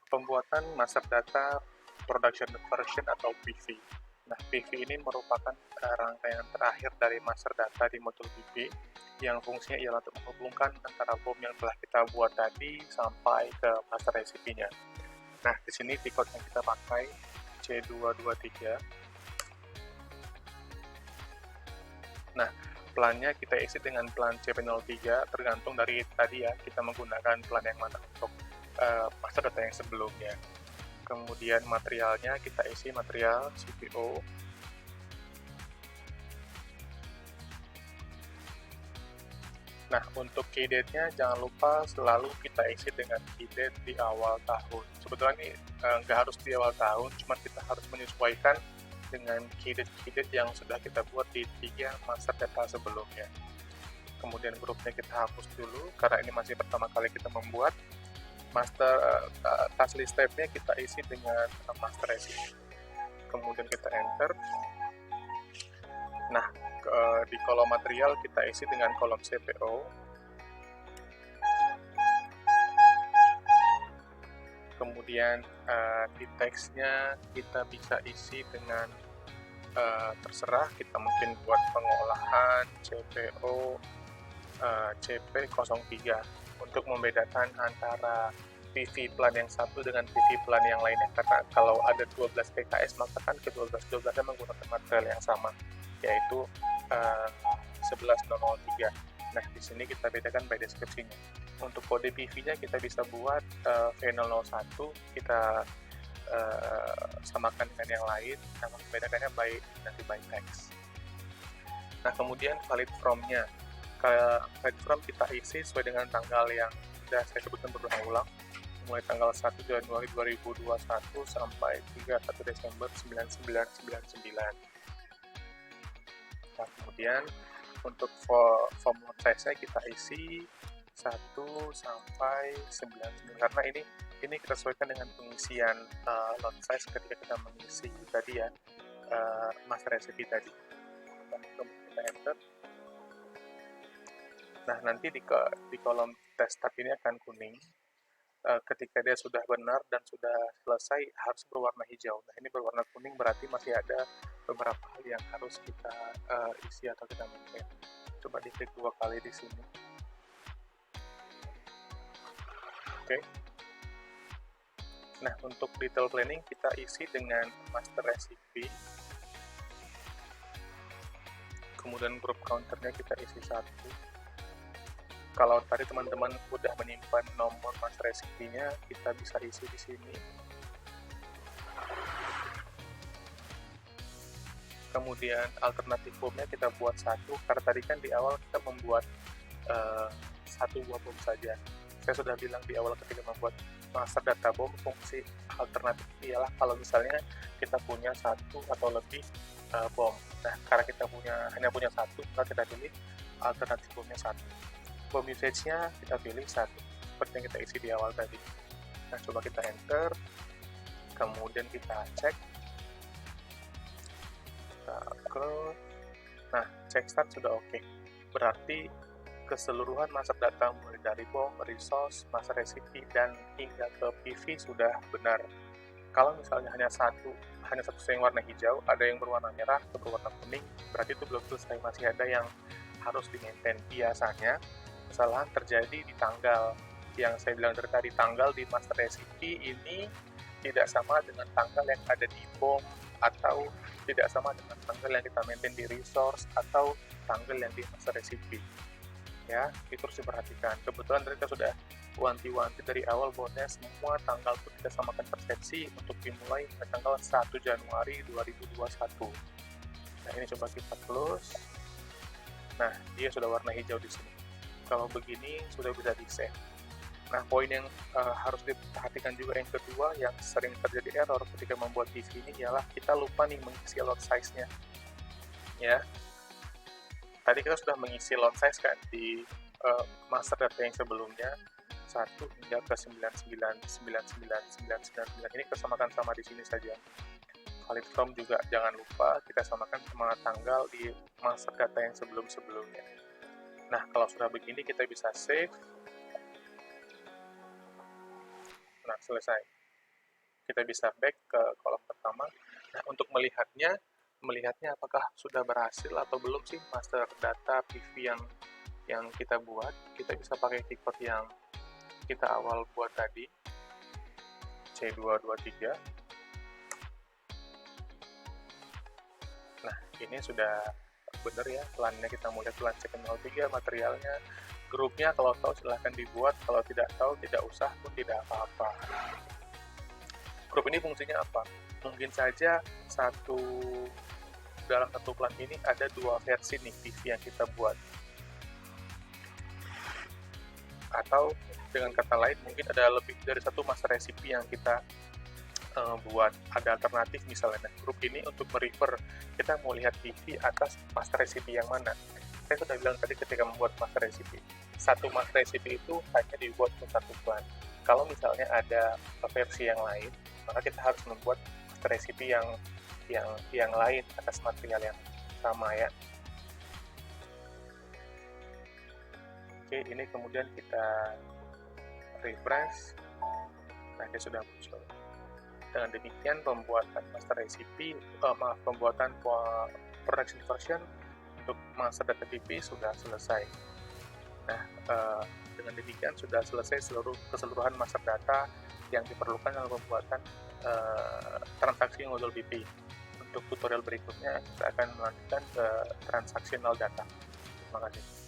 pembuatan master data production version atau PV. Nah, PV ini merupakan rangkaian terakhir dari master data di modul PV yang fungsinya ialah untuk menghubungkan antara BOM yang telah kita buat tadi sampai ke master recipe-nya. Nah, di sini T-code yang kita pakai C223. Nah, plannya kita isi dengan plan CP03, tergantung dari tadi ya, kita menggunakan plan yang mana untuk master data yang sebelumnya. Kemudian materialnya kita isi material CPO. Nah, untuk key date-nya jangan lupa selalu kita isi dengan key date di awal tahun. Sebetulnya ini nggak harus di awal tahun, cuma kita harus menyesuaikan dengan key date yang sudah kita buat di 3 master data sebelumnya. Kemudian grupnya kita hapus dulu, karena ini masih pertama kali kita membuat. Master task list tab-nya kita isi dengan master recipe. Kemudian kita enter. Nah, di kolom material kita isi dengan kolom CPO. Kemudian di teksnya kita bisa isi dengan terserah, kita mungkin buat pengolahan CPO CP03 untuk membedakan antara PV plan yang satu dengan PV plan yang lainnya, karena kalau ada 12 PKS maka kan ke-12-12nya menggunakan material yang sama, yaitu 11003. Nah, di sini kita bedakan by deskripsinya. Untuk kode PV-nya kita bisa buat V001, kita samakan dengan yang lain, nah membedakannya nanti by text. Nah, kemudian valid from-nya. Valid from kita isi sesuai dengan tanggal yang sudah saya sebutkan berulang-ulang, mulai tanggal 1 Januari 2021 sampai 31 Desember 1999. Nah, kemudian untuk form load size-nya kita isi 1 sampai 99, karena ini kita sesuaikan dengan pengisian load size ketika kita mengisi tadi ya, master recipe tadi. Nah, kita enter. Nah, nanti di kolom test tab ini akan kuning. Ketika dia sudah benar dan sudah selesai, harus berwarna hijau. Nah, ini berwarna kuning berarti masih ada beberapa hal yang harus kita isi atau kita maintain. Coba diklik 2 kali di sini. Oke. Nah, untuk detail planning kita isi dengan master recipe. Kemudian group counternya kita isi 1. Kalau tadi teman-teman udah menyimpan nomor master recipe-nya, kita bisa isi di sini. Kemudian alternatif BOM-nya kita buat 1, karena tadi kan di awal kita membuat 1 buah BOM saja. Saya sudah bilang di awal ketika membuat master data BOM, fungsi alternatif ialah kalau misalnya kita punya 1 atau lebih BOM. Nah, karena kita hanya punya 1, maka kita pilih alternatif BOM-nya 1. BOM usage-nya kita pilih 1, seperti yang kita isi di awal tadi. Nah, coba kita enter, kemudian kita cek. Nah, check start sudah oke. Berarti keseluruhan master data mulai dari BOM, resource, master recipe, dan hingga ke PV sudah benar. Kalau misalnya hanya satu yang warna hijau, ada yang berwarna merah atau berwarna kuning, berarti itu belum selesai, masih ada yang harus di-maintain. Biasanya kesalahan terjadi di tanggal yang saya bilang dari tadi. Tanggal di master recipe ini tidak sama dengan tanggal yang ada di BOM, atau tidak sama dengan tanggal yang kita maintain di resource atau tanggal yang di master recipe. Ya, itu harus diperhatikan. Kebetulan kita sudah wanti-wanti dari awal bahwasanya semua tanggal itu kita samakan persepsi untuk dimulai pada tanggal 1 Januari 2021. Nah, ini coba kita close. Nah, dia sudah warna hijau di sini. Kalau begini sudah bisa di-save. Nah, poin yang harus diperhatikan juga yang kedua yang sering terjadi error ketika membuat PV ini ialah kita lupa nih mengisi lot size-nya. Ya. Tadi kita sudah mengisi lot size kan di master data yang sebelumnya 1 hingga ke 999999. Ini kita samakan sama di sini saja. Valid from juga jangan lupa kita samakan sama tanggal di master data yang sebelum-sebelumnya. Nah, kalau sudah begini kita bisa save. Nah, selesai. kita bisa back ke kolom pertama. Nah, untuk melihatnya apakah sudah berhasil atau belum sih master data PV yang kita buat, kita bisa pakai keyword yang kita awal buat tadi, C223. Nah, ini sudah benar ya, plannya kita mulai plan C03, materialnya, grupnya kalau tahu silahkan dibuat, kalau tidak tahu tidak usah pun tidak apa-apa. Grup ini fungsinya apa? Mungkin saja dalam satu plan ini ada 2 versi nih PV yang kita buat. Atau dengan kata lain mungkin ada lebih dari satu master recipe yang kita buat. Ada alternatif misalnya. Nah, grup ini untuk merefer kita mau lihat PV atas master recipe yang mana. Saya sudah bilang tadi ketika membuat master recipe, satu master recipe itu hanya dibuat untuk satu plan. Kalau misalnya ada versi yang lain, maka kita harus membuat master recipe yang lain atas material yang sama ya. Oke, ini kemudian kita refresh. Nah, dia sudah muncul. Dengan demikian pembuatan master recipe, pembuatan production version untuk master data PV sudah selesai. Nah, dengan demikian sudah selesai keseluruhan master data yang diperlukan dalam pembuatan transaksi modul PV. Untuk tutorial berikutnya kita akan melanjutkan ke transactional data. Terima kasih.